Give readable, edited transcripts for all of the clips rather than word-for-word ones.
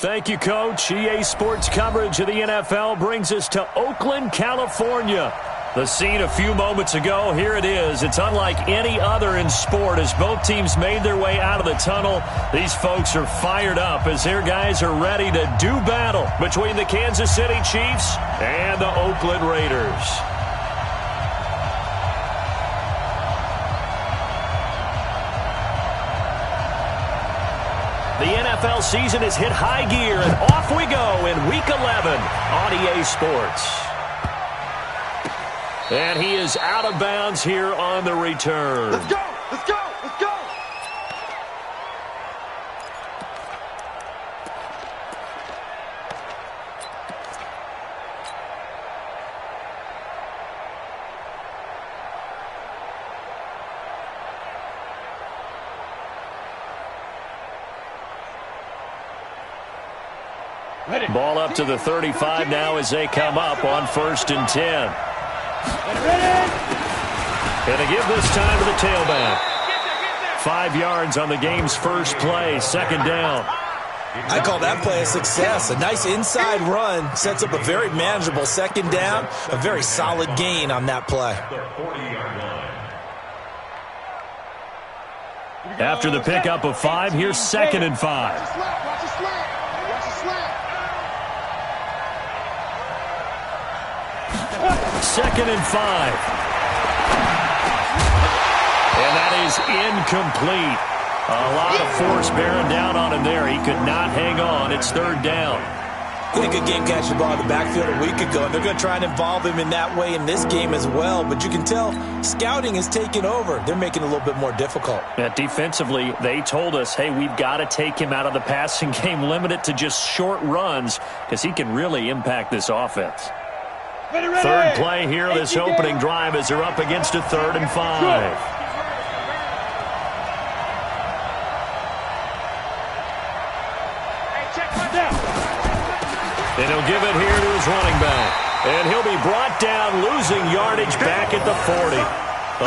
Thank you, Coach. EA Sports coverage of the NFL brings us to Oakland, California. The scene a few moments ago, here it is. It's unlike any other in sport as both teams made their way out of the tunnel. These folks are fired up as their guys are ready to do battle between the Kansas City Chiefs and the Oakland Raiders. The NFL season has hit high gear, and off we go in Week 11 on EA Sports. And he is out of bounds here on the return. Let's go! Let's go! Let's go! Ball up to the 35 now as they come up on 1st and 10. Gonna give this time to the tailback. 5 yards on the game's first play, 2nd down. I call that play a success. A nice inside run sets up a very manageable 2nd down. A very solid gain on that play. After the pickup of 5, here's 2nd and 5. 2nd and 5. And that is incomplete. A lot of force bearing down on him there. He could not hang on. It's 3rd down. He had a good game catching the ball in the backfield a week ago, and they're going to try and involve him in that way in this game as well. But you can tell scouting is taking over. They're making it a little bit more difficult. Defensively, they told us, hey, we've got to take him out of the passing game, limit it to just short runs, because he can really impact this offense. Third play here, this opening drive as they're up against a 3rd and 5. And he'll give it here to his running back. And he'll be brought down, losing yardage back at the 40.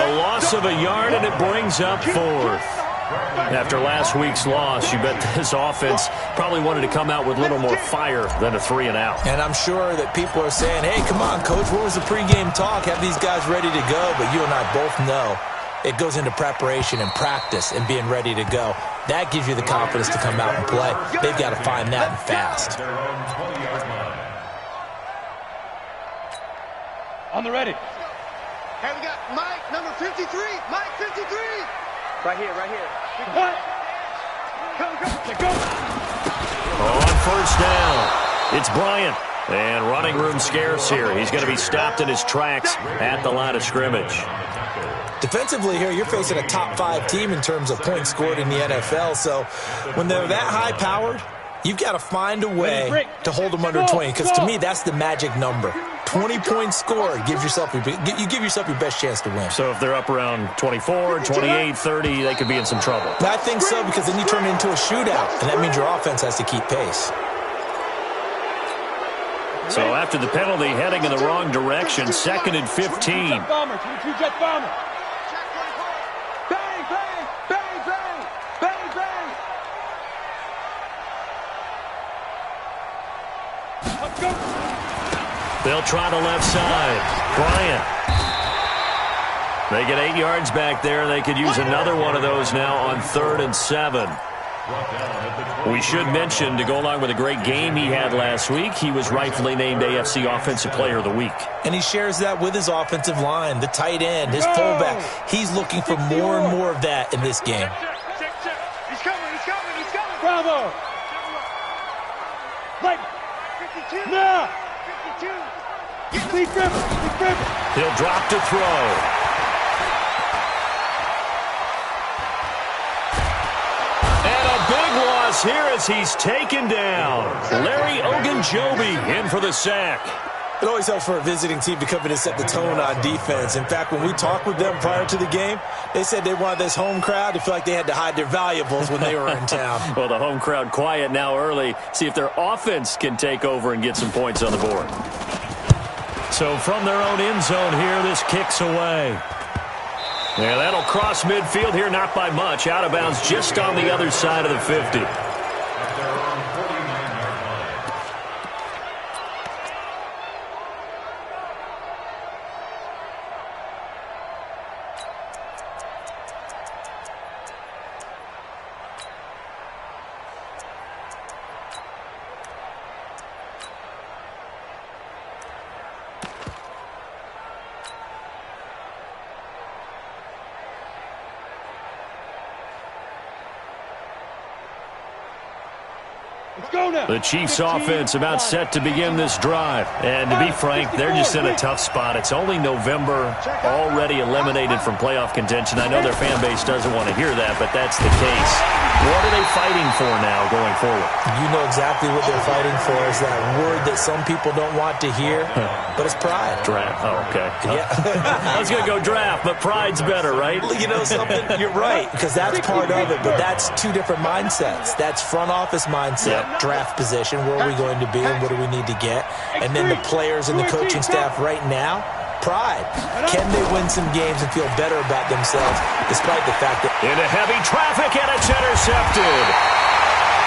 A loss of a yard, and it brings up 4th. After last week's loss, you bet this offense probably wanted to come out with a little more fire than a 3 and out. And I'm sure that people are saying, hey, come on, Coach, what was the pregame talk? Have these guys ready to go? But you and I both know it goes into preparation and practice and being ready to go. That gives you the confidence to come out and play. They've got to find that and fast. On the ready. Hey, we got Mike, number 53. Mike, 53. Right here, right here. What? Go. On 1st down, it's Bryant. And running room scarce here. He's going to be stopped in his tracks at the line of scrimmage. Defensively here, you're facing a top 5 team in terms of points scored in the NFL. So when they're that high-powered, you've got to find a way to hold them under 20. Because to me, that's the magic number. 20 points scored, you give yourself your best chance to win. So if they're up around 24, 28, 30, they could be in some trouble. I think so, because then you turn it into a shootout, and that means your offense has to keep pace. So after the penalty, heading in the wrong direction, 2nd and 15. Jet bomber. Bang, bang, bang, bang, bang, bang. Let's go. They'll try the left side. Bryant. They get 8 yards back there. They could use another one of those now on 3rd and 7. We should mention, to go along with a great game he had last week, he was rightfully named AFC Offensive Player of the Week. And he shares that with his offensive line, the tight end, his fullback. He's looking for more and more of that in this game. He's coming. Bravo. Right. 52. Now. 52. Lee Griffin. He'll drop to throw. Here as he's taken down. Larry Ogunjobi in for the sack. It always helps for a visiting team to come in and set the tone on defense. In fact, when we talked with them prior to the game, they said they wanted this home crowd to feel like they had to hide their valuables when they were in town. Well, the home crowd quiet now early. See if their offense can take over and get some points on the board. So from their own end zone here, this kicks away. Yeah, that'll cross midfield here, not by much. Out of bounds just on the other side of the 50. The Chiefs offense about set to begin this drive. And to be frank, they're just in a tough spot. It's only November, already eliminated from playoff contention. I know their fan base doesn't want to hear that, but that's the case. What are they fighting for now going forward? You know exactly what they're fighting for is that word that some people don't want to hear, but it's pride. Draft. Oh, okay. Yeah. I was going to go draft, but pride's better, right? You know something? You're right, because that's part of it, but that's two different mindsets. That's front office mindset, draft position, where are we going to be and what do we need to get? And then the players and the coaching staff right now, pride. Can they win some games and feel better about themselves despite the fact that... Into heavy traffic, and it's intercepted.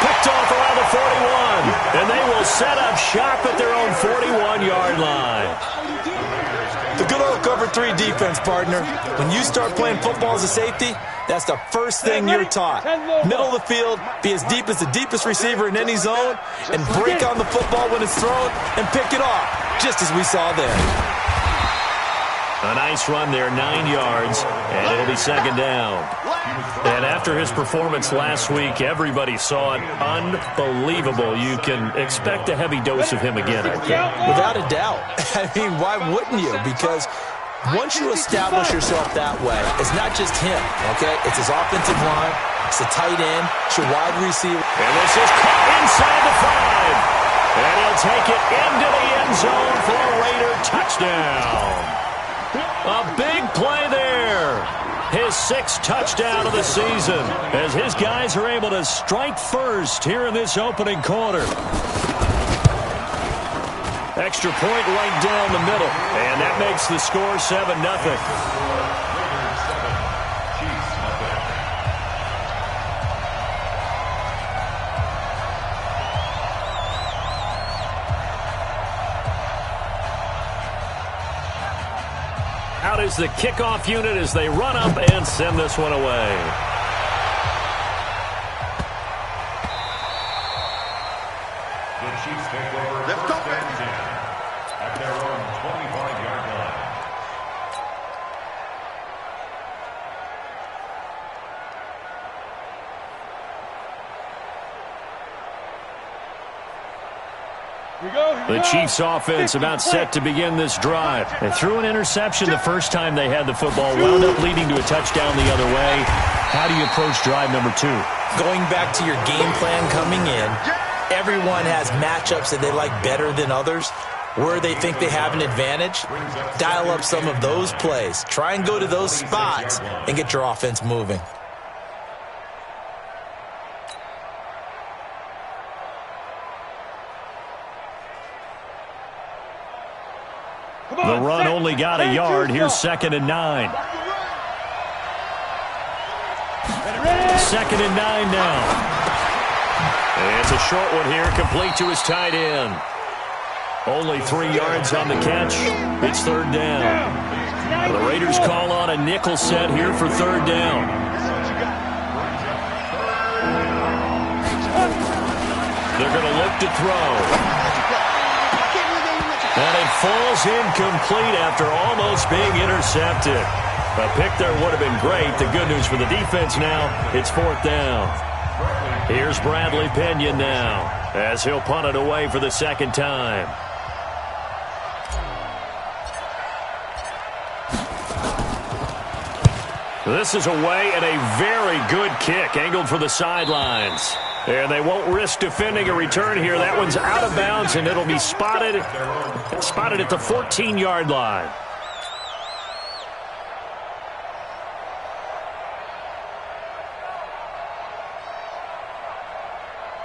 Picked off around the 41. And they will set up shop at their own 41-yard line. The good old cover 3 defense, partner. When you start playing football as a safety, that's the first thing you're taught. Middle of the field, be as deep as the deepest receiver in any zone, and break on the football when it's thrown and pick it off, just as we saw there. A nice run there, 9 yards, and it'll be second down. And after his performance last week, everybody saw it. Unbelievable. You can expect a heavy dose of him again, I think. Without a doubt. I mean, why wouldn't you? Because once you establish yourself that way, it's not just him, okay? It's his offensive line, it's the tight end, it's your wide receiver. And this is caught inside the 5. And he'll take it into the end zone for a Raider touchdown. A big play there. His 6th touchdown of the season as his guys are able to strike first here in this opening quarter. Extra point right down the middle, and that makes the score 7-0. Out is the kickoff unit as they run up and send this one away. The Chiefs take over at their own 25-yard line. The Chiefs offense about set to begin this drive. They threw an interception the first time they had the football, wound up leading to a touchdown the other way. How do you approach drive number 2? Going back to your game plan coming in, everyone has matchups that they like better than others. Where they think they have an advantage, dial up some of those plays. Try and go to those spots and get your offense moving. The run only got a yard. Here's 2nd and 9. 2nd and 9 now. And it's a short one here, complete to his tight end. Only 3 yards on the catch. It's 3rd down. The Raiders call on a nickel set here for 3rd down. They're going to look to throw. And it falls incomplete after almost being intercepted. A pick there would have been great. The good news for the defense now, it's 4th down. Here's Bradley Pinion now as he'll punt it away for the 2nd time. This is away and a very good kick angled for the sidelines. And they won't risk defending a return here. That one's out of bounds, and it'll be spotted at the 14-yard line.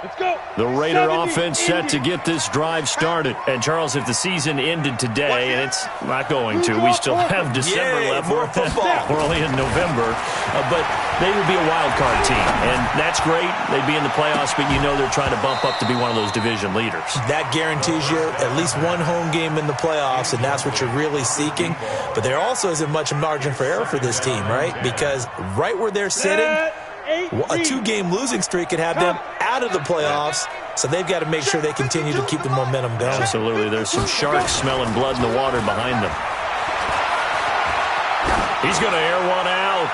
Let's go. The Raider offense set to get this drive started. And, Charles, if the season ended today, and it's not going to, we still have December left. More football. We're only in November. But they would be a wild card team. And that's great. They'd be in the playoffs, but you know they're trying to bump up to be one of those division leaders. That guarantees you at least one home game in the playoffs, and that's what you're really seeking. But there also isn't much margin for error for this team, right? Because right where they're sitting, a 2-game losing streak could have them out of the playoffs, so they've got to make sure they continue to keep the momentum going. Absolutely. There's some sharks smelling blood in the water behind them. He's going to air one out.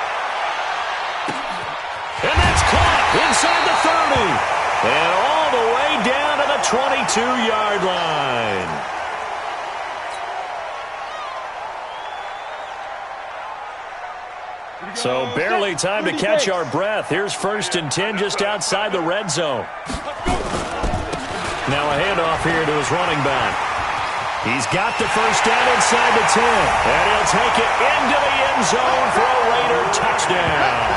And that's caught inside the 30. And all the way down to the 22-yard line. So barely time to catch our breath. Here's 1st and 10 just outside the red zone. Now a handoff here to his running back. He's got the first down inside the 10. And he'll take it into the end zone for a Raider touchdown.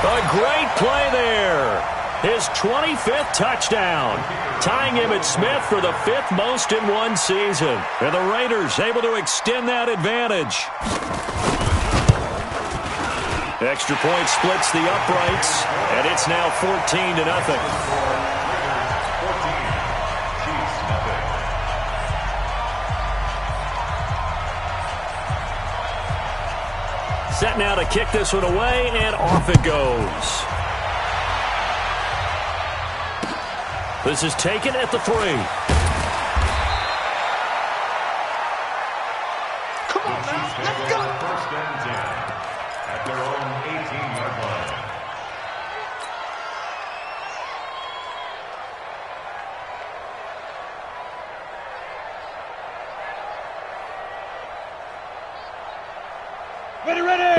A great play there. His 25th touchdown, tying him at Smith for the 5th most in one season. And the Raiders able to extend that advantage. Extra point splits the uprights, and it's now 14-0. Set now to kick this one away, and off it goes. This is taken at the 3. Come on, now. Let's go. First and 10 at their own 18-yard line.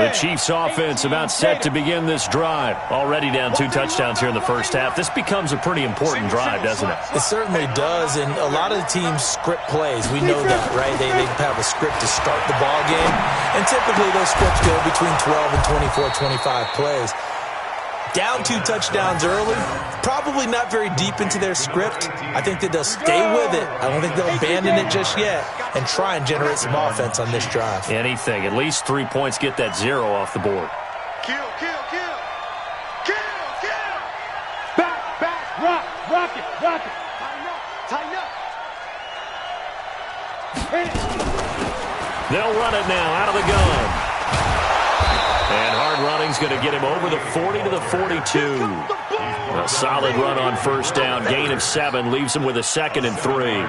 The Chiefs offense about set to begin this drive. Already down 2 touchdowns here in the first half. This becomes a pretty important drive, doesn't it? It certainly does, and a lot of the teams script plays. We know that, right? They have a script to start the ball game, and typically those scripts go between 12 and 24, 25 plays. Down 2 touchdowns early, probably not very deep into their script. I think that they'll stay with it. I don't think they'll abandon it just yet and try and generate some offense on this drive. Anything. At least 3 points, get that 0 off the board. Kill, kill, kill. Kill, kill. Back, rock it. Tighten up. Hit it. They'll run it now out of the gun. And hard running's going to get him over the 40 to the 42. A solid run on first down. Gain of 7 leaves him with a 2nd and 3.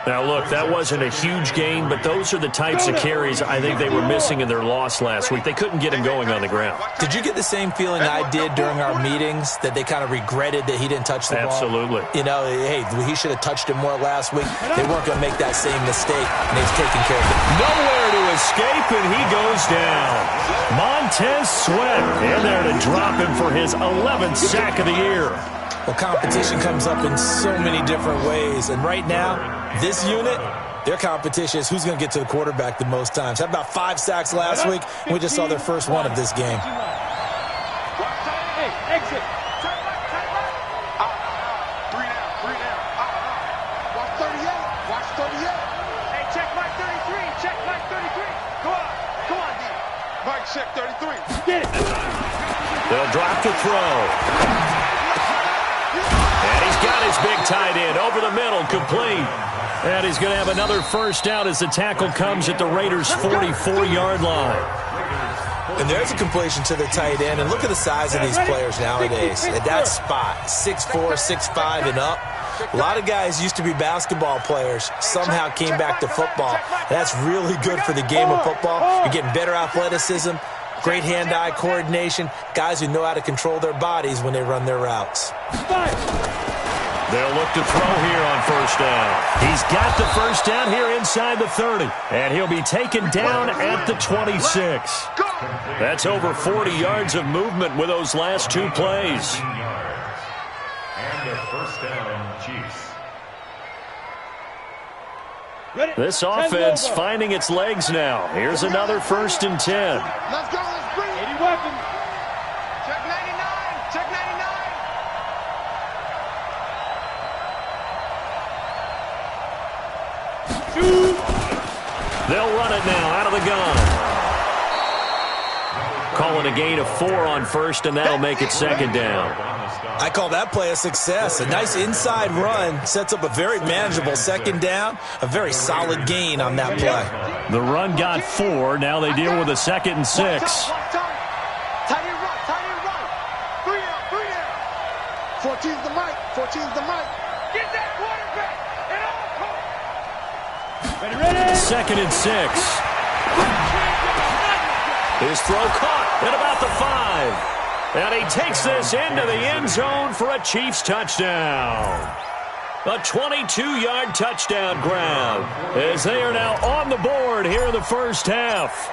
Now, look, that wasn't a huge gain, but those are the types of carries I think they were missing in their loss last week. They couldn't get him going on the ground. Did you get the same feeling I did during our meetings, that they kind of regretted that he didn't touch the ball? Absolutely. You know, hey, he should have touched it more last week. They weren't going to make that same mistake, and they've taken care of it. Nowhere to escape, and he goes down. Montez Sweat in there to drop him for his 11th sack of the year. Well, competition comes up in so many different ways, and right now, this unit, their competition is who's going to get to the quarterback the most times. Had about 5 sacks last week, and we just saw their first one of this game. Hey, exit. Tight back. 3 down. Watch 38. Hey, check Mike 33. Come on, D. Mike, check 33. Get it. They'll drop the throw. And he's got his big tight end over the middle, complete. And he's going to have another first down as the tackle comes at the Raiders' 44-yard line. And there's a completion to the tight end. And look at the size of these players nowadays. At that spot, 6'4", 6'5", and up. A lot of guys used to be basketball players, somehow came back to football. That's really good for the game of football. You're getting better athleticism, great hand-eye coordination, guys who know how to control their bodies when they run their routes. They'll look to throw here on first down. He's got the first down here inside the 30. And he'll be taken down at the 26. That's over 40 yards of movement with those last 2 plays. And a first down, Chiefs. This offense finding its legs now. Here's another 1st and 10. Let's go. Let's bring it. 80 weapons. Check 99. Check 99. They'll run it now out of the gun. Calling a gain of 4 on first, and that'll make it 2nd down. I call that play a success. A nice inside run sets up a very manageable 2nd down. A very solid gain on that play. The run got 4. Now they deal with a 2nd and 6. Tight end run. 3 down. 14's the mic. Get that quarterback. And all ready. 2nd and 6. His throw caught at about the 5. And he takes this into the end zone for a Chiefs touchdown. A 22-yard touchdown grab as they are now on the board here in the first half.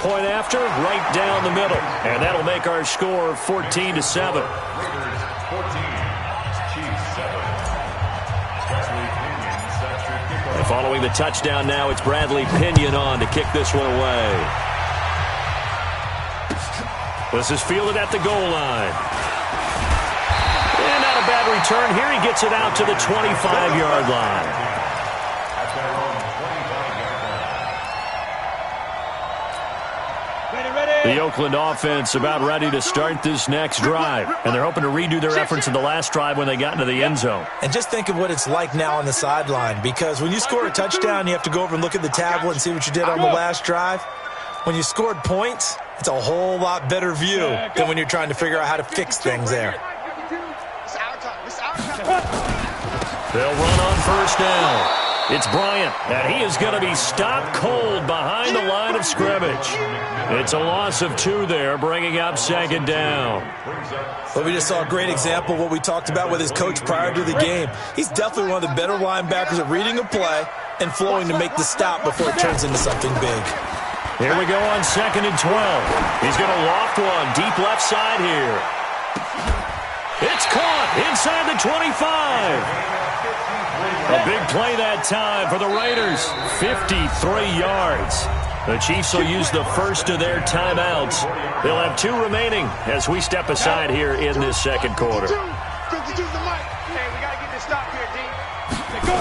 Point after, right down the middle. And that'll make our score 14-7. And following the touchdown now, it's Bradley Pinion on to kick this one away. This is fielded at the goal line. And not a bad return here. He gets it out to the 25-yard line. The Oakland offense about ready to start this next drive. And they're hoping to redo their efforts in the last drive when they got into the end zone. And just think of what it's like now on the sideline. Because when you score a touchdown, you have to go over and look at the tablet and see what you did on the last drive. When you scored points, it's a whole lot better view than when you're trying to figure out how to fix things there. They'll run on first down. It's Bryant, and he is going to be stopped cold behind the line of scrimmage. It's a loss of 2 there, bringing up second down. Well, we just saw a great example of what we talked about with his coach prior to the game. He's definitely one of the better linebackers at reading a play and flowing to make the stop before it turns into something big. Here we go on 2nd and 12. He's going to loft one deep left side here. It's caught inside the 25. A big play that time for the Raiders. 53 yards. The Chiefs will use the first of their timeouts. They'll have 2 remaining as we step aside here in this second quarter. 52's the mic. Hey, we got to get this stop here, D. Go.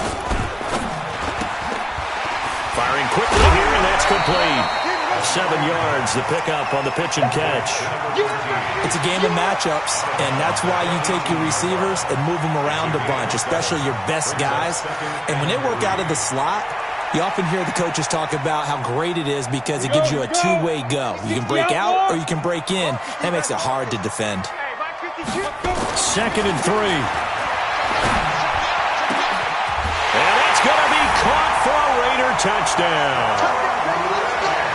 Firing quickly here, and that's complete. 7 yards, the pickup on the pitch and catch. It's a game of matchups, and that's why you take your receivers and move them around a bunch, especially your best guys. And when they work out of the slot, you often hear the coaches talk about how great it is because it gives you a two-way go. You can break out or you can break in. That makes it hard to defend. 2nd and 3. And that's going to be caught for a Raider touchdown.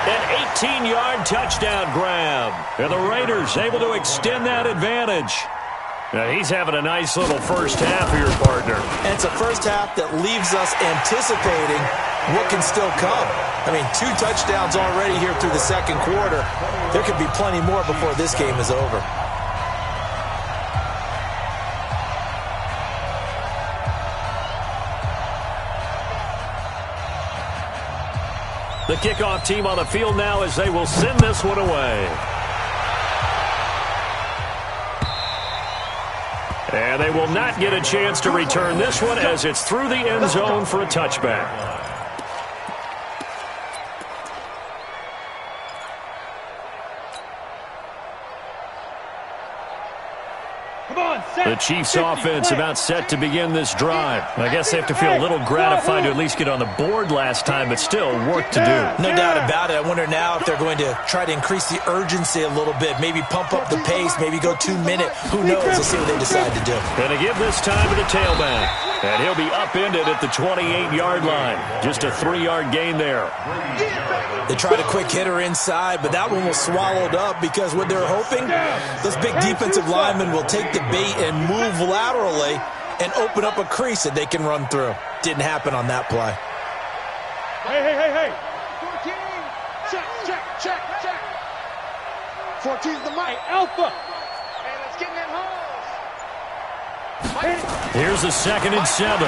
An 18-yard touchdown grab. And the Raiders able to extend that advantage. Now he's having a nice little first half here, partner. And it's a first half that leaves us anticipating what can still come. I mean, 2 touchdowns already here through the second quarter. There could be plenty more before this game is over. The kickoff team on the field now as they will send this one away. And they will not get a chance to return this one as it's through the end zone for a touchback. The Chiefs offense about set to begin this drive. I guess they have to feel a little gratified to at least get on the board last time, but still work to do. No doubt about it. I wonder now if they're going to try to increase the urgency a little bit, maybe pump up the pace, maybe go 2 minute. Who knows? We'll see what they decide to do. Going to give this time to the tailback. And he'll be upended at the 28-yard line. Just a 3-yard gain there. They tried a quick hitter inside, but that one was swallowed up because what they're hoping, those big defensive linemen will take the bait and move laterally and open up a crease that they can run through. Didn't happen on that play. Hey. 14. Check. 14's the mic. Alpha. Hey, let's get in that hole. Here's a 2nd and 7.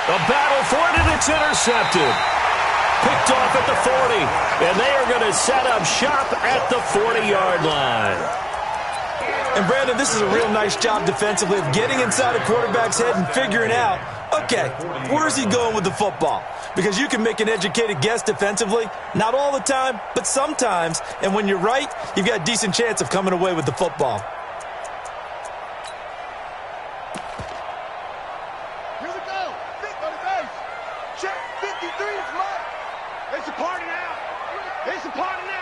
A battle for it, and it's intercepted. Picked off at the 40, and they are going to set up shop at the 40-yard line. And, Brandon, this is a real nice job defensively of getting inside a quarterback's head and figuring out, okay, where's he going with the football? Because you can make an educated guess defensively, not all the time, but sometimes. And when you're right, you've got a decent chance of coming away with the football. Here we go. Big on the base. Check 53 is mine. It's a party now. It's a party now.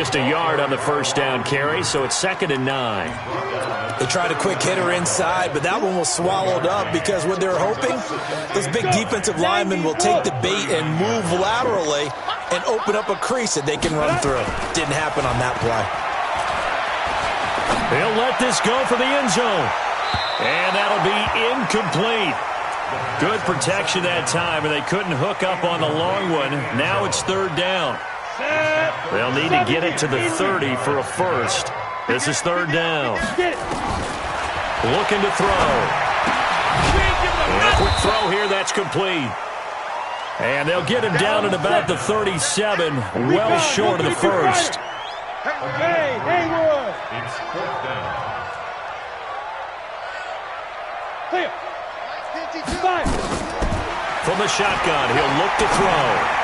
Just a yard on the first down carry, so it's 2nd and 9. They tried a quick hitter inside, but that one was swallowed up because what they're hoping, those big defensive linemen will take the bait and move laterally and open up a crease that they can run through. Didn't happen on that play. He'll let this go for the end zone. And that'll be incomplete. Good protection that time, and they couldn't hook up on the long one. Now it's 3rd down. They'll need to get it to the 30 for a first. This is 3rd down. Looking to throw. And a quick throw here, that's complete. And they'll get him down at about the 37, well short of the first. Hey, Haywood! It's 4th down. Clear. From the shotgun, he'll look to throw.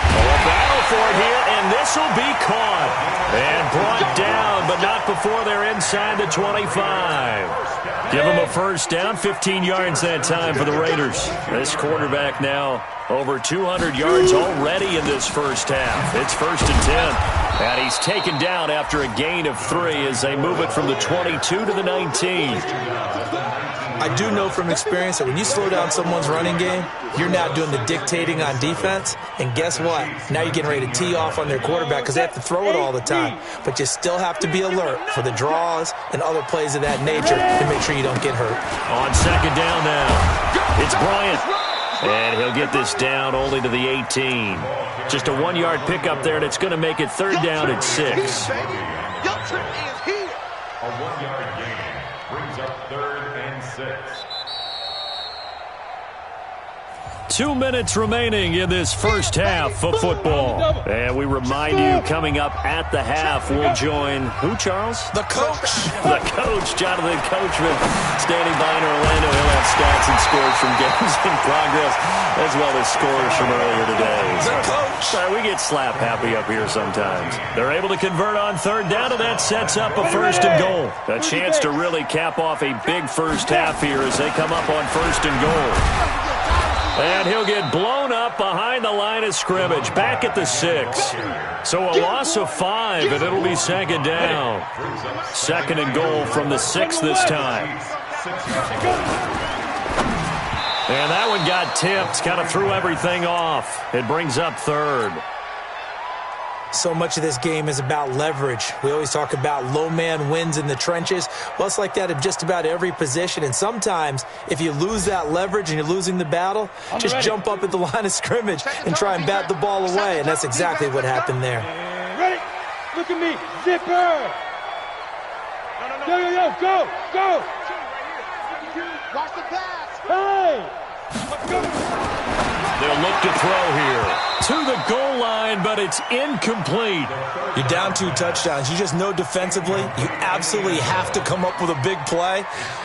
A battle for it here, and this will be caught. And brought down, but not before they're inside the 25. Give them a first down, 15 yards that time for the Raiders. This quarterback now over 200 yards already in this first half. It's 1st and 10. And he's taken down after a gain of 3 as they move it from the 22 to the 19. I do know from experience that when you slow down someone's running game, you're now doing the dictating on defense. And guess what? Now you're getting ready to tee off on their quarterback because they have to throw it all the time. But you still have to be alert for the draws and other plays of that nature to make sure you don't get hurt. On 2nd down now, it's Bryant. And he'll get this down only to the 18. Just a 1-yard pickup there, and it's going to make it 3rd down at 6. Your turn is here. A 1-yard gain brings up 3rd and 6. 2 minutes remaining in this first half of football. And we remind you, coming up at the half, we'll join who, Charles? The coach. The coach, Jonathan Coachman, standing by in Orlando. He'll have stats and scores from games in progress, as well as scores from earlier today. The coach. Sorry, we get slap happy up here sometimes. They're able to convert on 3rd down, and that sets up a 1st and goal. A chance to really cap off a big first half here as they come up on 1st and goal. And he'll get blown up behind the line of scrimmage, back at the 6. So a loss of 5, and it'll be 2nd down. 2nd and goal from the 6 this time. And that one got tipped, kind of threw everything off. It brings up 3rd. So much of this game is about leverage. We always talk about low man wins in the trenches. Well, it's like that in just about every position. And sometimes, if you lose that leverage and you're losing the battle, just jump up at the line of scrimmage and try and bat the ball away. And that's exactly what happened there. Ready? Look at me. Zipper. Yo, go, go. Watch the pass. Hey. They'll look to throw here. To the goal line, but it's incomplete. You're down 2 touchdowns. You just know defensively you absolutely have to come up with a big play.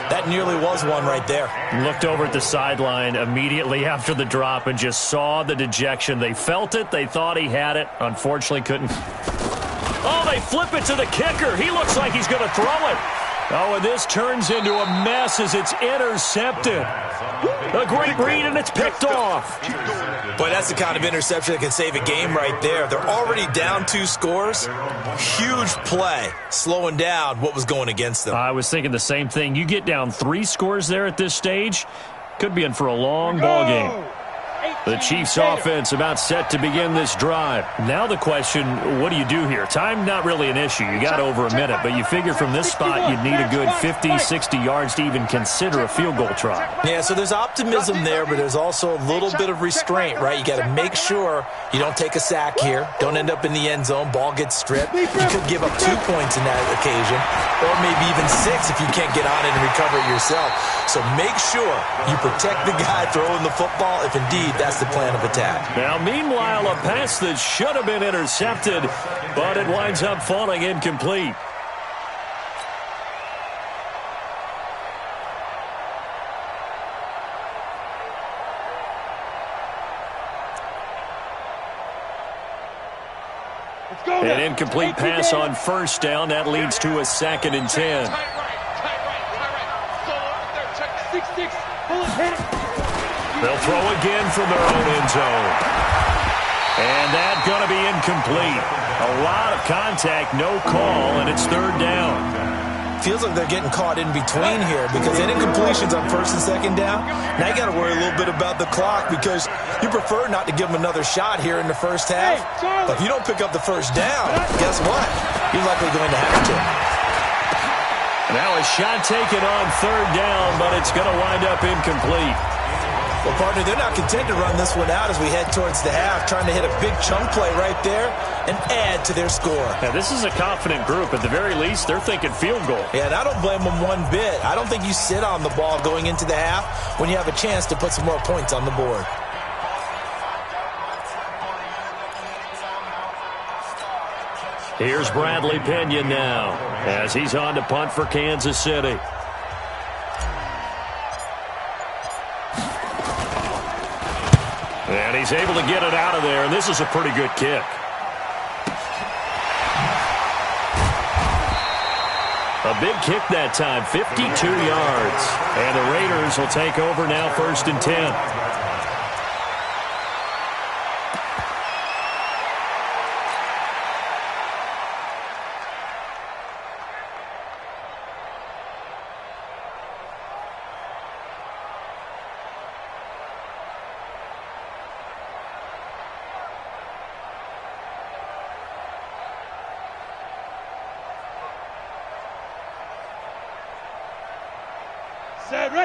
That nearly was one right there. Looked over at the sideline immediately after the drop and just saw the dejection. They felt it. They thought he had it. Unfortunately, couldn't. Oh, they flip it to the kicker. He looks like he's going to throw it. Oh, and this turns into a mess as it's intercepted. A great read, and it's picked off. Boy, that's the kind of interception that can save a game right there. They're already down 2 scores. Huge play, slowing down what was going against them. I was thinking the same thing. You get down 3 scores there at this stage, could be in for a long ball game. The Chiefs offense about set to begin this drive. Now the question, what do you do here? Time not really an issue. You got over a minute, but you figure from this spot you'd need a good 50, 60 yards to even consider a field goal try. Yeah, so there's optimism there, but there's also a little bit of restraint, right? You got to make sure you don't take a sack here. Don't end up in the end zone. Ball gets stripped. You could give up 2 points in that occasion, or maybe even 6 if you can't get on it and recover it yourself. So make sure you protect the guy throwing the football if indeed that's the plan of attack. Now, meanwhile, a pass that should have been intercepted, but it winds up falling incomplete. An incomplete pass on 1st down. That leads to a 2nd and 10. They'll throw again from their own end zone. And that's going to be incomplete. A lot of contact, no call, and it's third down. Feels like they're getting caught in between here because any incompletions on first and second down, now you got to worry a little bit about the clock because you prefer not to give them another shot here in the first half. But if you don't pick up the first down, guess what? You're likely going to have to. Now a shot taken on third down, but it's going to wind up incomplete. Well, partner, they're not content to run this one out as we head towards the half, trying to hit a big chunk play right there and add to their score. Yeah, this is a confident group. At the very least, they're thinking field goal. Yeah, and I don't blame them one bit. I don't think you sit on the ball going into the half when you have a chance to put some more points on the board. Here's Bradley Pinion now as he's on to punt for Kansas City. And he's able to get it out of there, and this is a pretty good kick. A big kick that time, 52 yards. And the Raiders will take over now, 1st and 10.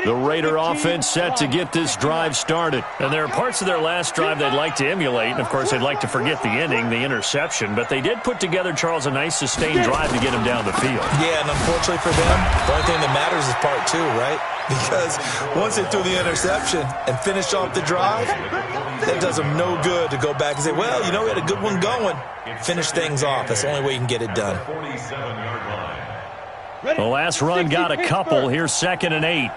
The Raider offense set to get this drive started. And there are parts of their last drive they'd like to emulate. And, of course, they'd like to forget the ending, the interception. But they did put together, Charles, a nice sustained drive to get him down the field. Yeah, and unfortunately for them, the only thing that matters is part 2, right? Because once they threw the interception and finished off the drive, that does them no good to go back and say, well, you know, we had a good one going. Finish things off. That's the only way you can get it done. The last run got a couple. Here's 2nd and 8.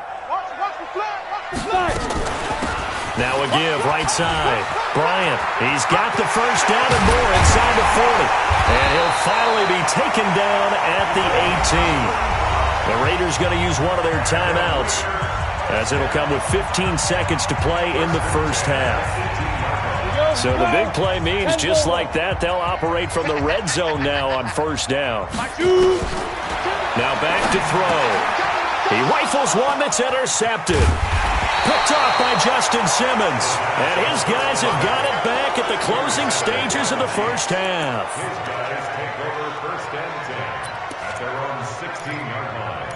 Now a give, right side. Bryant, he's got the first down and more inside the 40. And he'll finally be taken down at the 18. The Raiders going to use one of their timeouts as it'll come with 15 seconds to play in the first half. So the big play means just like that, they'll operate from the red zone now on first down. Now back to throw. He rifles one that's intercepted. Picked off by Justin Simmons. And his guys have got it back at the closing stages of the first half. His guys take over 1st and 10 at their own 16-yard line.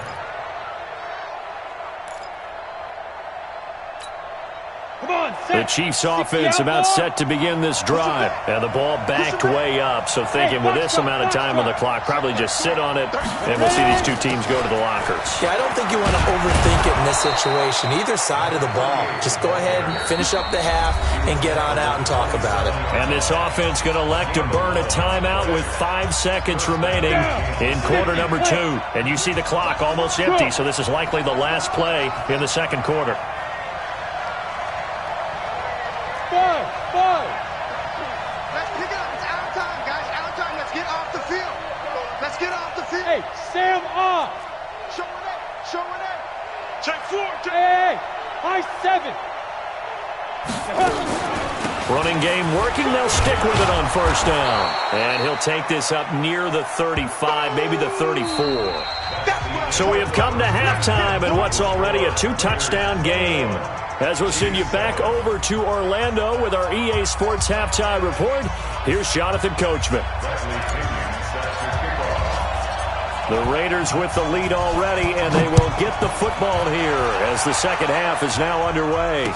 The Chiefs offense about set to begin this drive. And the ball backed way up. So thinking with this amount of time on the clock, probably just sit on it, and we'll see these two teams go to the lockers. Yeah, I don't think you want to overthink it in this situation. Either side of the ball. Just go ahead and finish up the half and get on out and talk about it. And this offense going to elect to burn a timeout with 5 seconds remaining in quarter number 2. And you see the clock almost empty, so this is likely the last play in the second quarter. Let's pick it up. It's out of time, guys. Out of time. Let's get off the field. Let's get off the field. Hey, Sam off. Show it in. Show it in. Check 4. Hey, high 7. Running game working. They'll stick with it on first down. And he'll take this up near the 35, maybe the 34. So we have come to halftime in what's already a 2-touchdown game. As we'll send you back over to Orlando with our EA Sports Halftime Report, here's Jonathan Coachman. The Raiders with the lead already, and they will get the football here as the second half is now underway.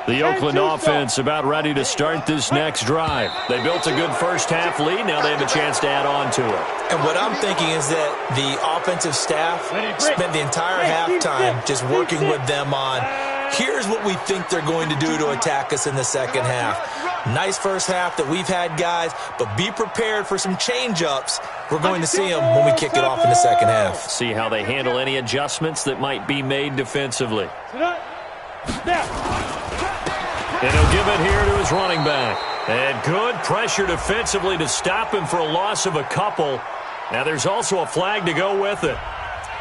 The Oakland offense about ready to start this next drive. They built a good first half lead. Now they have a chance to add on to it. And what I'm thinking is that the offensive staff spent the entire halftime just working with them on, here's what we think they're going to do to attack us in the second half. Nice first half that we've had, guys, but be prepared for some change-ups. We're going to see them when we kick it off in the second half. See how they handle any adjustments that might be made defensively. And he'll give it here to his running back. And good pressure defensively to stop him for a loss of a couple. Now there's also a flag to go with it.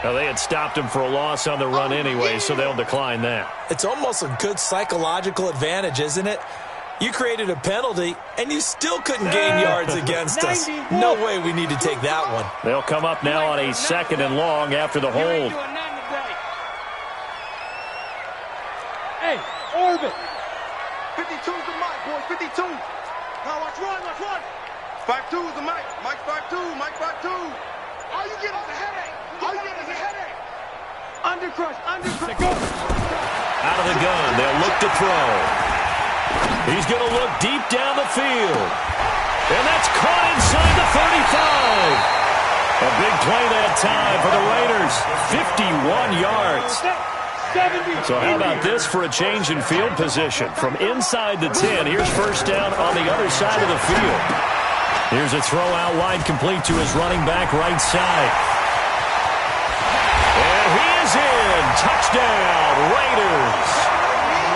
Now, they had stopped him for a loss on the run anyway, so they'll decline that. It's almost a good psychological advantage, isn't it? You created a penalty, and you still couldn't gain yards against us. No way we need to take that one. They'll come up now on a 2nd and long after the hold. Hey, orbit. 52's the mic, boy, 52. Now watch run. 5-2 is the mic. Mike 5-2, Mike 5-2. All you get is a headache. Undercrush. Go. Out of the gun, they'll look to throw. He's going to look deep down the field. And that's caught inside the 35. A big play that time for the Raiders. 51 yards. So how about this for a change in field position? From inside the 10, here's first down on the other side of the field. Here's a throw out wide, complete to his running back right side. And he is in. Touchdown, Raiders.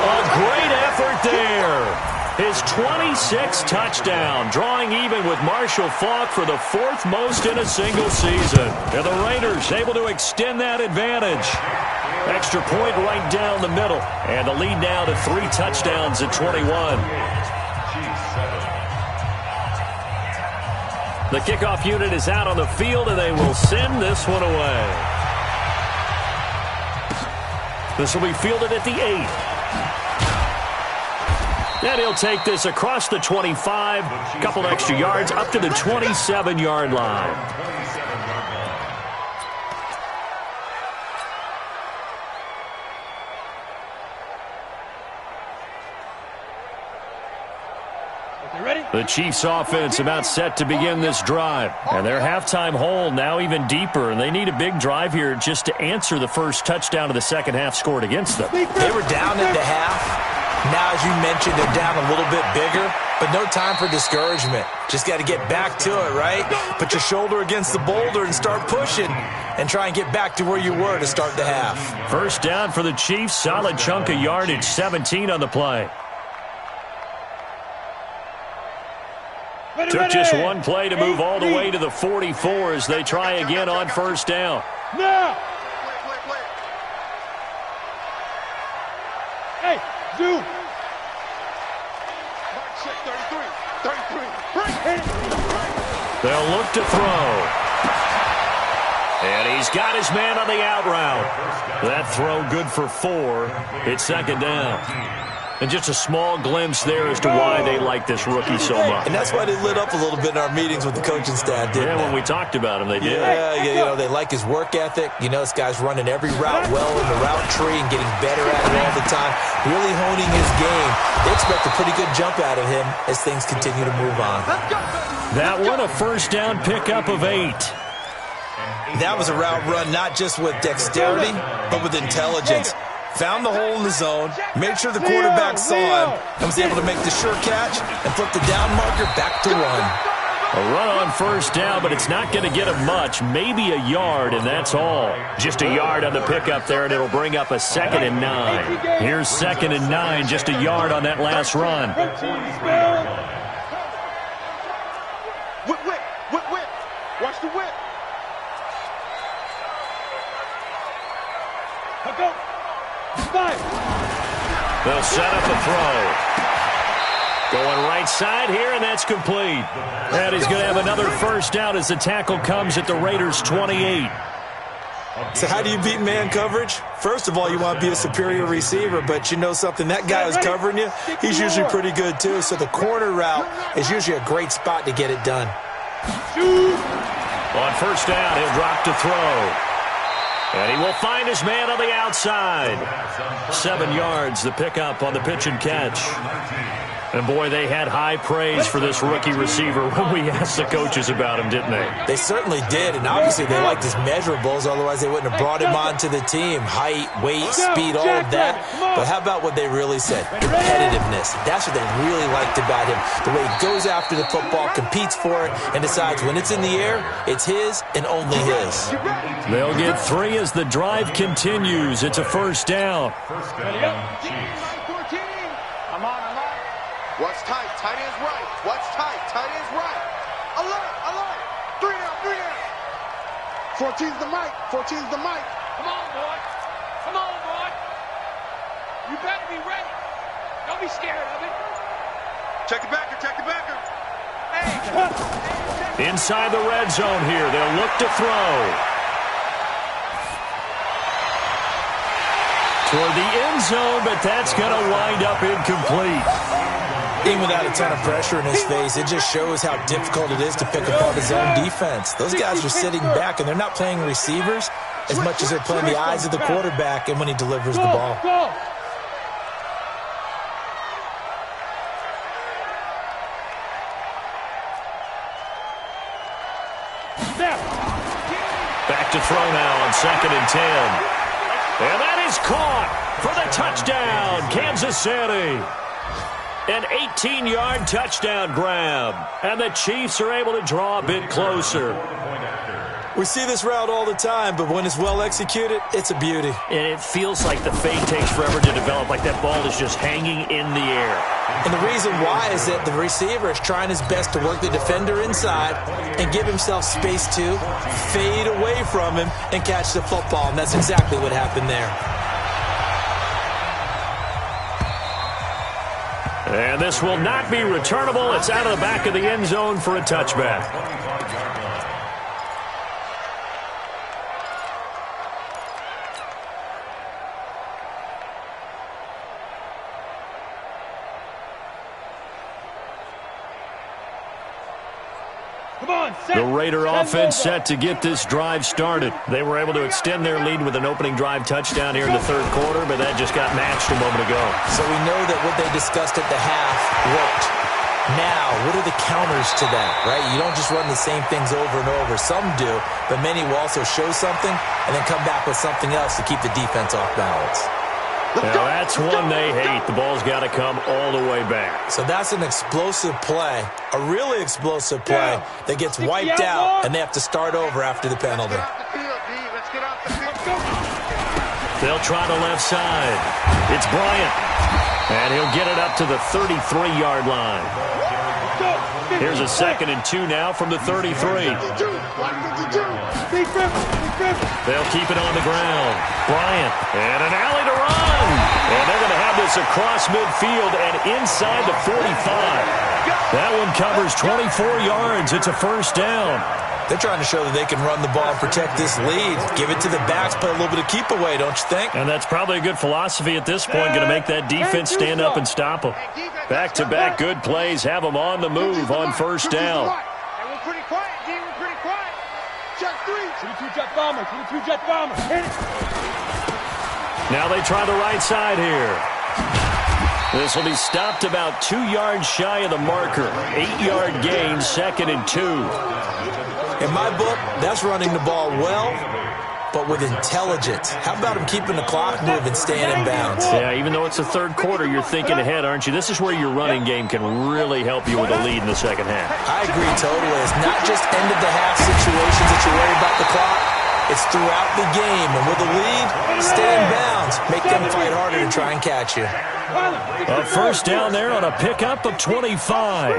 A great effort there. His 26th touchdown, drawing even with Marshall Faulk for the 4th most in a single season. And the Raiders able to extend that advantage. Extra point right down the middle. And the lead now to 3 touchdowns at 21. The kickoff unit is out on the field, and they will send this one away. This will be fielded at the 8. And he'll take this across the 25, a couple extra yards, up to the 27-yard line. The Chiefs offense about set to begin this drive. And their halftime hole now even deeper. And they need a big drive here just to answer the first touchdown of the second half scored against them. They were down at the half. Now, as you mentioned, they're down a little bit bigger. But no time for discouragement. Just got to get back to it, right? Put your shoulder against the boulder and start pushing. And try and get back to where you were to start the half. First down for the Chiefs. Solid chunk of yardage. 17 on the play. Took just one play to move all the way to the 44 as they try again on first down. Now! Hey, zoom! They'll look to throw. And he's got his man on the out route. That throw good for 4. It's second down. And just a small glimpse there as to why they like this rookie so much. And that's why they lit up a little bit in our meetings with the coaching staff, didn't they? When we talked about him, they did. Yeah, you know, they like his work ethic. You know, this guy's running every route well in the route tree and getting better at it all the time, really honing his game. They expect a pretty good jump out of him as things continue to move on. That one, a first down pickup of 8. That was a route run not just with dexterity, but with intelligence. Found the hole in the zone, made sure the quarterback saw him, and was able to make the sure catch and flip the down marker back to 1. A run on first down, but it's not going to get him much. Maybe a yard, and that's all. Just a yard on the pickup there, and it'll bring up a 2nd and 9. Here's 2nd and 9, just a yard on that last run. Whip. Watch the whip. Go. 5. They'll set up a throw. Going right side here, and that's complete. And he's going to have another first down as the tackle comes at the Raiders' 28. So how do you beat man coverage? First of all, you want to be a superior receiver, but you know something, that guy who's covering you, he's usually pretty good too. So the corner route is usually a great spot to get it done. On first down, he'll drop to throw. And he will find his man on the outside. 7 yards, the pickup on the pitch and catch. And, boy, they had high praise for this rookie receiver when we asked the coaches about him, didn't they? They certainly did, and obviously they liked his measurables. Otherwise, they wouldn't have brought him onto the team. Height, weight, speed, all of that. But how about what they really said? Competitiveness. That's what they really liked about him. The way he goes after the football, competes for it, and decides when it's in the air, it's his and only his. They'll get 3 as the drive continues. It's a first down. I'm on. tight. Tight end's right. Watch tight. Tight end's right. Alert. Alert. 3 down. 3 down. 14's the mic. 14's the mic. Come on, boy. Come on, boy. You better be ready. Don't be scared of it. Check the backer. Check the backer. Hey. Inside the red zone here. They'll look to throw. Toward the end zone, but that's going to wind up incomplete. Even without a ton of pressure in his face, it just shows how difficult it is to pick apart his own defense. Those guys are sitting back, and they're not playing receivers as much as they're playing the eyes of the quarterback and when he delivers the ball. Back to throw now on 2nd and 10. And that is caught for the touchdown, Kansas City. An 18-yard touchdown grab. And the Chiefs are able to draw a bit closer. We see this route all the time, but when it's well executed, it's a beauty. And it feels like the fade takes forever to develop, like that ball is just hanging in the air. And the reason why is that the receiver is trying his best to work the defender inside and give himself space to fade away from him and catch the football, and that's exactly what happened there. And this will not be returnable. It's out of the back of the end zone for a touchback. The Raider offense set to get this drive started. They were able to extend their lead with an opening drive touchdown here in the third quarter, but that just got matched a moment ago. So we know that what they discussed at the half worked. Now, what are the counters to that, right? You don't just run the same things over and over. Some do, but many will also show something and then come back with something else to keep the defense off balance. Now that's one they hate. The ball's got to come all the way back. So that's an explosive play, a really explosive play that gets wiped out, and they have to start over after the penalty. They'll try the left side. It's Bryant, and he'll get it up to the 33-yard line. Here's a 2nd and 2 now from the 33. They'll keep it on the ground. Bryant, and an alley to run. And they're going to have this across midfield and inside the 45. That one covers 24 yards. It's a first down. They're trying to show that they can run the ball and protect this lead. Give it to the backs, play a little bit of keep away, don't you think? And that's probably a good philosophy at this point. Going to make that defense stand up and stop them. Back-to-back good plays have them on the move on first down. We're pretty quiet, D. We're pretty quiet. Jet 3. 22 jet bomber. 22 jet bomber. Hit it. Now they try the right side here. This will be stopped about 2 yards shy of the marker. 8-yard gain, 2nd and 2. In my book, that's running the ball well, but with intelligence. How about him keeping the clock moving, staying in bounds? Yeah, even though it's the third quarter, you're thinking ahead, aren't you? This is where your running game can really help you with a lead in the second half. I agree totally. It's not just end-of-the-half situations that you worry about the clock. It's throughout the game. And with a lead, stay in bounds. Make them fight harder to try and catch you. A first down there on a pickup of 25.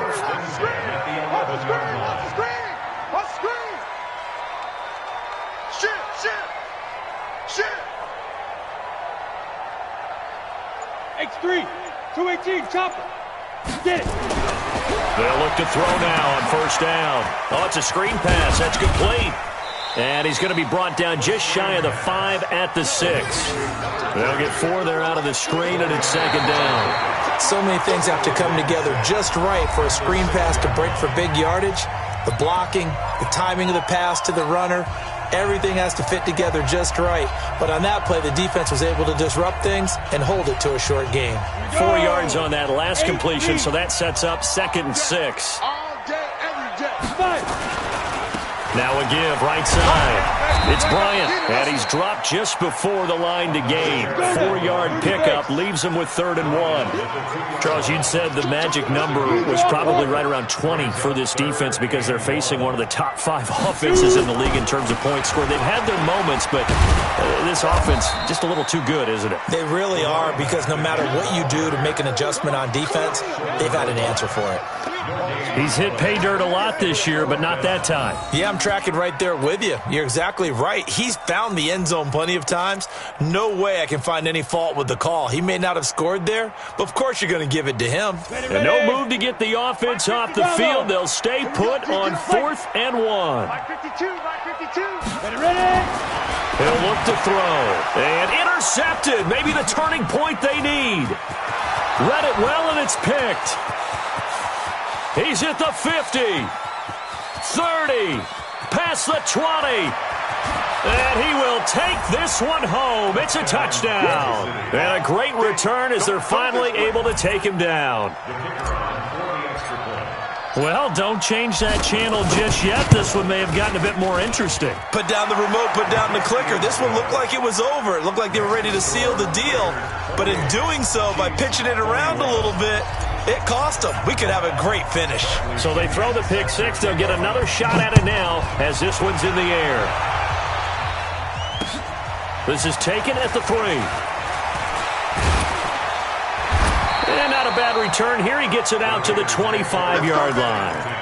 X3, 218, chopper. Get it. They'll look to throw now on first down. Oh, it's a screen pass. That's complete. And he's going to be brought down just shy of the 5 at the 6. They'll get 4 there out of the screen, and it's 2nd down. So many things have to come together just right for a screen pass to break for big yardage. The blocking, the timing of the pass to the runner, everything has to fit together just right. But on that play, the defense was able to disrupt things and hold it to a short gain. 4 yards on that last completion, so that sets up 2nd and 6. All day, every day. 5. Now a give, right side. It's Bryant, and he's dropped just before the line to gain. 4-yard pickup leaves him with 3rd and 1. Charles, you'd said the magic number was probably right around 20 for this defense because they're facing one of the top 5 offenses in the league in terms of points scored. They've had their moments, but this offense just a little too good, isn't it? They really are, because no matter what you do to make an adjustment on defense, they've had an answer for it. He's hit pay dirt a lot this year, but not that time. Yeah, I'm tracking right there with you. You're exactly right. He's found the end zone plenty of times. No way I can find any fault with the call. He may not have scored there, but of course you're going to give it to him. And no move to get the offense off the field. They'll stay put on 4th and 1. 52, 52. Ready? He'll look to throw. And intercepted. Maybe the turning point they need. Read it well, and it's picked. He's at the 50, 30, past the 20, and he will take this one home. It's a touchdown. And a great return as they're finally able to take him down. Well, don't change that channel just yet. This one may have gotten a bit more interesting. Put down the remote, put down the clicker. This one looked like it was over. It looked like they were ready to seal the deal. But in doing so, by pitching it around a little bit, it cost them. We could have a great finish. So they throw the pick six. They'll get another shot at it now as this one's in the air. This is taken at the 3. And not a bad return here. He gets it out to the 25-yard line.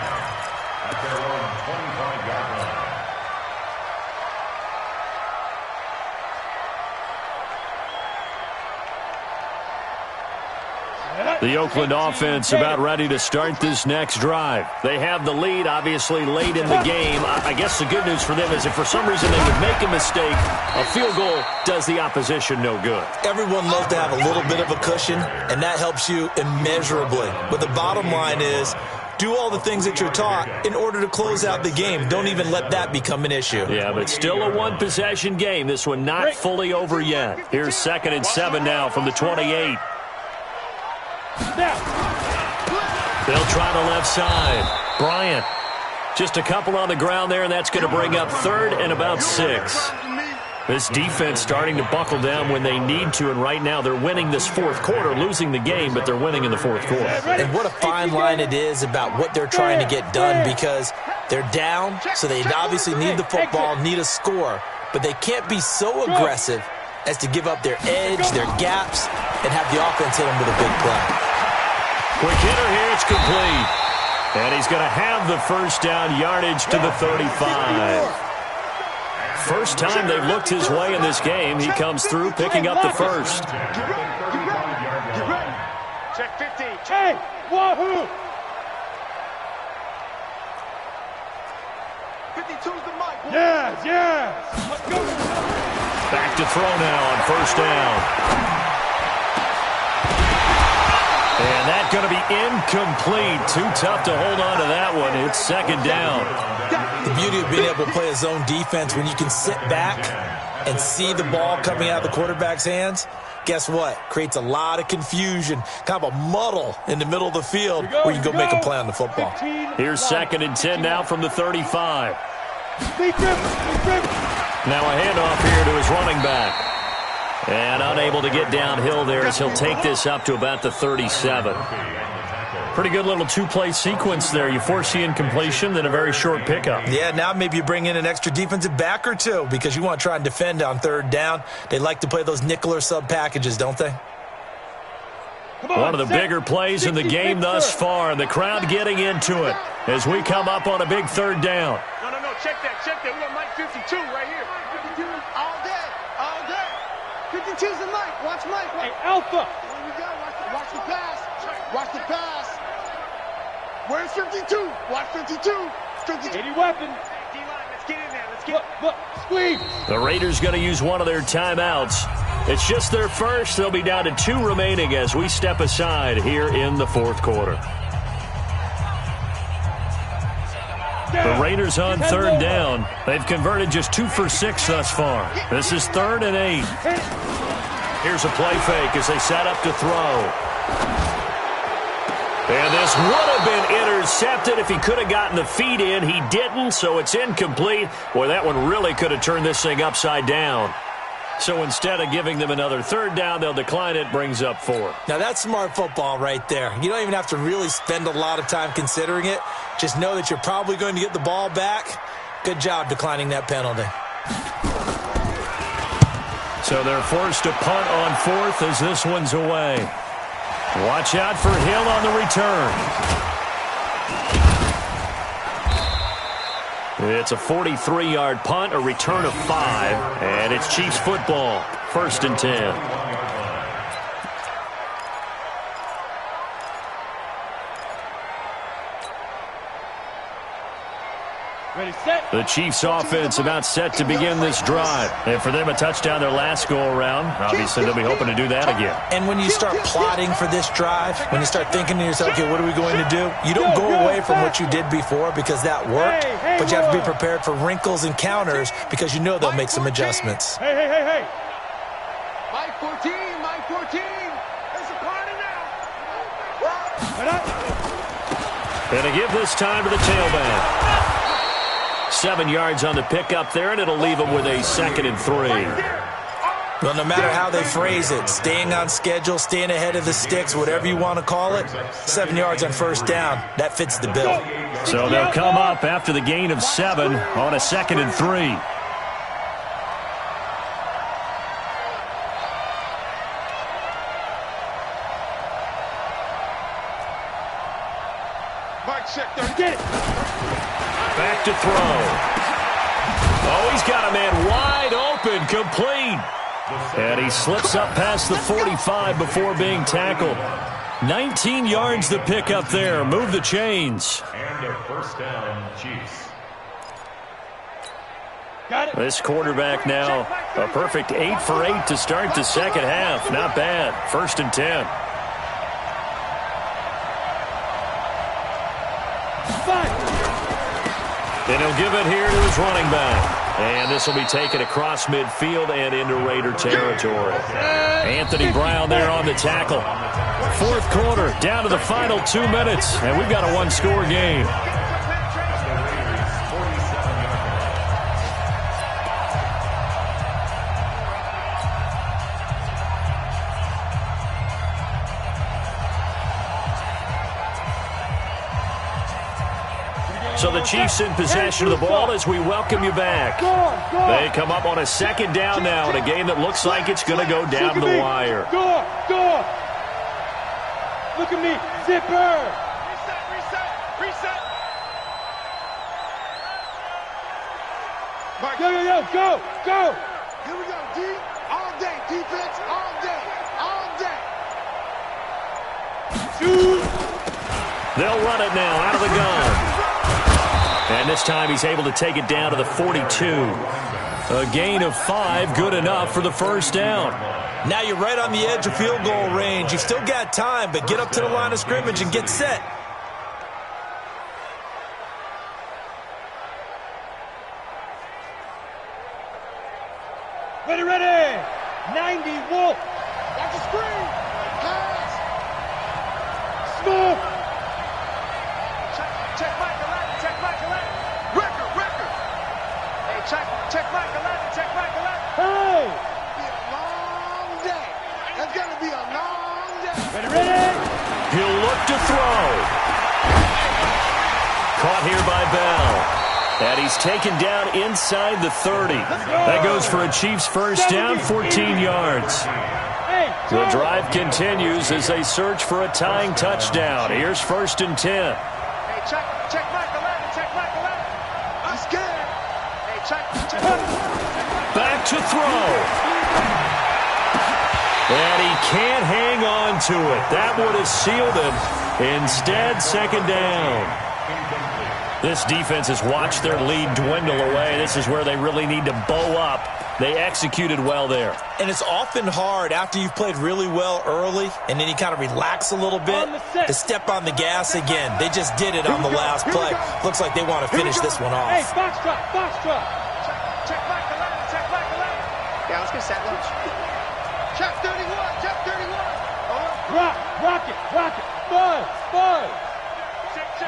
The Oakland offense about ready to start this next drive. They have the lead, obviously, late in the game. I guess the good news for them is if for some reason they would make a mistake, a field goal does the opposition no good. Everyone loves to have a little bit of a cushion, and that helps you immeasurably. But the bottom line is, do all the things that you're taught in order to close out the game. Don't even let that become an issue. Yeah, but still a one-possession game. This one not fully over yet. Here's 2nd and 7 now from the 28. They'll try the left side. Bryant, just a couple on the ground there, and that's going to bring up 3rd and about 6. This defense starting to buckle down when they need to, and right now they're winning this 4th quarter, losing the game, but they're winning in the 4th quarter. And what a fine line it is about what they're trying to get done, because they're down, so they obviously need the football, need a score, but they can't be so aggressive as to give up their edge, their gaps, and have the offense hit them with a big play. Quick hitter here, it's complete. And he's going to have the first down, yardage to the 35. First time they've looked his way in this game. He comes through picking up the first. Get ready. Check 15. Hey, wahoo! 52's the mic. Yes, yes. Let's go. Back to throw now on first down. And that's going to be incomplete. Too tough to hold on to that one. It's 2nd down. The beauty of being able to play a zone defense when you can sit back and see the ball coming out of the quarterback's hands, guess what? Creates a lot of confusion, kind of a muddle in the middle of the field where you can go make a play on the football. Here's 2nd and 10 now from the 35. Now a handoff here to his running back. And unable to get downhill there as he'll take this up to about the 37. Pretty good little two-play sequence there. You force the incompletion, then a very short pickup. Yeah, now maybe you bring in an extra defensive back or two because you want to try and defend on 3rd down. They like to play those nickel or sub packages, don't they? One of the bigger plays in the game thus far, and the crowd getting into it as we come up on a big 3rd down. No, check that. We got Mike 52 right here. 52 all day. 52's the mic. Watch Mike. Hey, Alpha. Here we go. Watch the pass. Watch the pass. Where's 52? Watch 52. 52. Any weapon. D-line, let's get in there. Let's get look, squeeze. The Raiders going to use one of their timeouts. It's just their first. They'll be down to 2 remaining as we step aside here in the 4th quarter. The Raiders on 3rd down. They've converted just 2 for 6 thus far. This is 3rd and 8. Here's a play fake as they set up to throw. And this would have been intercepted if he could have gotten the feet in. He didn't, so it's incomplete. Boy, that one really could have turned this thing upside down. So instead of giving them another third down, they'll decline it, brings up 4. Now, that's smart football right there. You don't even have to really spend a lot of time considering it. Just know that you're probably going to get the ball back. Good job declining that penalty. So they're forced to punt on 4th as this one's away. Watch out for Hill on the return. It's a 43-yard punt, a return of 5, and it's Chiefs football, 1st and 10. Ready, set. The Chiefs offense about set to begin this drive. And for them, a touchdown their last go-around. Obviously, they'll be hoping to do that again. And when you start plotting for this drive, when you start thinking to yourself, okay, what are we going to do? You don't go away from what you did before because that worked, but you have to be prepared for wrinkles and counters because you know they'll make some adjustments. Hey. Mike 14, Mike 14. It's a party now. And to give this time to the tailback. 7 yards on the pickup there, and it'll leave them with a 2nd and 3. Well, no matter how they phrase it, staying on schedule, staying ahead of the sticks, whatever you want to call it, 7 yards on 1st down, that fits the bill. So they'll come up after the gain of 7 on a 2nd and 3. Mike, check there. Get it. Back to throw. Oh, he's got a man wide open, complete. And he slips up past the 45 before being tackled. 19 yards to pick up there. Move the chains. And a 1st down, Chiefs. Got it. This quarterback now, a perfect 8 for 8 to start the second half. Not bad. 1st and 10. And he'll give it here to his running back. And this will be taken across midfield and into Raider territory. Anthony Brown there on the tackle. 4th quarter, down to the final 2 minutes. And we've got a 1-score game. So the Chiefs in possession of the ball as we welcome you back. They come up on a 2nd down now in a game that looks like it's going to go down to the wire. Go. Look at me. Zipper. Reset. Mike. Yo. Go. Here we go, D. All day. Defense, all day. Shoot. They'll run it now out of the gun. And this time he's able to take it down to the 42. A gain of 5, good enough for the 1st down. Now you're right on the edge of field goal range. You've still got time, but get up to the line of scrimmage and get set. Ready. 90, Wolf. Watch the screen. Pass. Smoke. Check Mike 11. Record. Hey, check Mike 11. Hey. Be a long day. That's gonna be a long day. Ready. He'll look to throw. Caught here by Bell. And he's taken down inside the 30. That goes for a Chiefs 1st down, 14 yards. The drive continues as they search for a tying touchdown. Here's 1st and 10. Hey, check Mike 11. I'm scared. Hey, check. Back to throw. And he can't hang on to it. That would have sealed it. Instead, 2nd down. This defense has watched their lead dwindle away. This is where they really need to bow up. They executed well there. And it's often hard after you've played really well early and then you kind of relax a little bit to step on the gas again. They just did it on the last play. Looks like they want to finish this one off. Hey, box drop. Check Mike 11. Yeah, let's get set lunch. Check 31. Rock it. Five.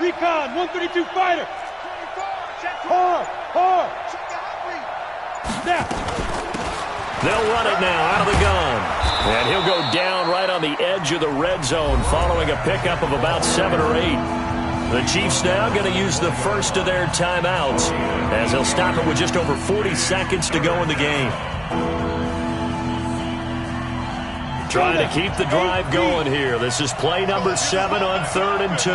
Recon, 132 fighter. Hard. Now. They'll run it now out of the gun. And he'll go down right on the edge of the red zone following a pickup of about 7 or 8. The Chiefs now going to use the first of their timeouts as they'll stop it with just over 40 seconds to go in the game. Trying to keep the drive going here. This is play number 7 on 3rd and 2.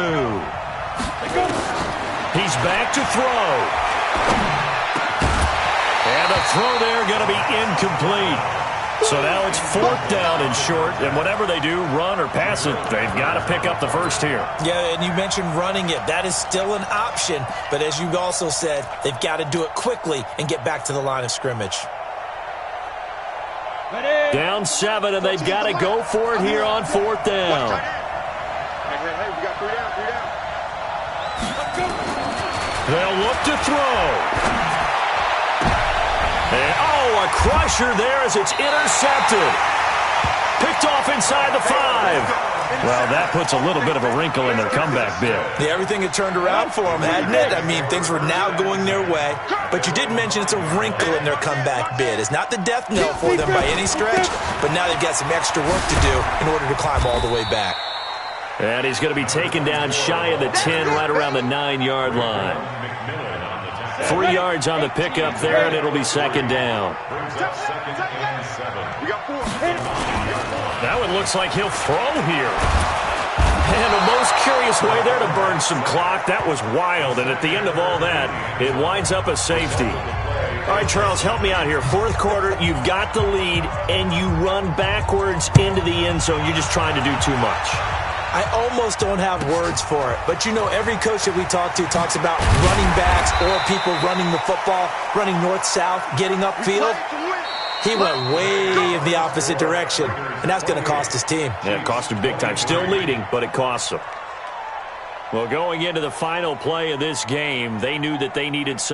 He's back to throw. And the throw there going to be incomplete. So now it's 4th down and short, and whatever they do, run or pass it, they've got to pick up the first here. Yeah, and you mentioned running it. That is still an option, but as you also said, they've got to do it quickly and get back to the line of scrimmage. Down 7, and they've got to go for it here on 4th down. Hey, we got 3 down. They'll look to throw. And, a crusher there as it's intercepted. Picked off inside the 5. Well, that puts a little bit of a wrinkle in their comeback bid. Yeah, everything had turned around for them, hadn't it? I mean, things were now going their way. But you did mention it's a wrinkle in their comeback bid. It's not the death knell for them by any stretch, but now they've got some extra work to do in order to climb all the way back. And he's going to be taken down shy of the 10, right around the 9-yard line. 3 yards on the pickup there, and it'll be 2nd down. That one looks like he'll throw here. And the most curious way there to burn some clock. That was wild, and at the end of all that, it winds up a safety. All right, Charles, help me out here. 4th quarter, you've got the lead, and you run backwards into the end zone. You're just trying to do too much. I almost don't have words for it. But, you know, every coach that we talk to talks about running backs or people running the football, running north-south, getting upfield. He went way in the opposite direction, and that's going to cost his team. Yeah, it cost him big time. Still leading, but it costs him. Well, going into the final play of this game, they knew that they needed some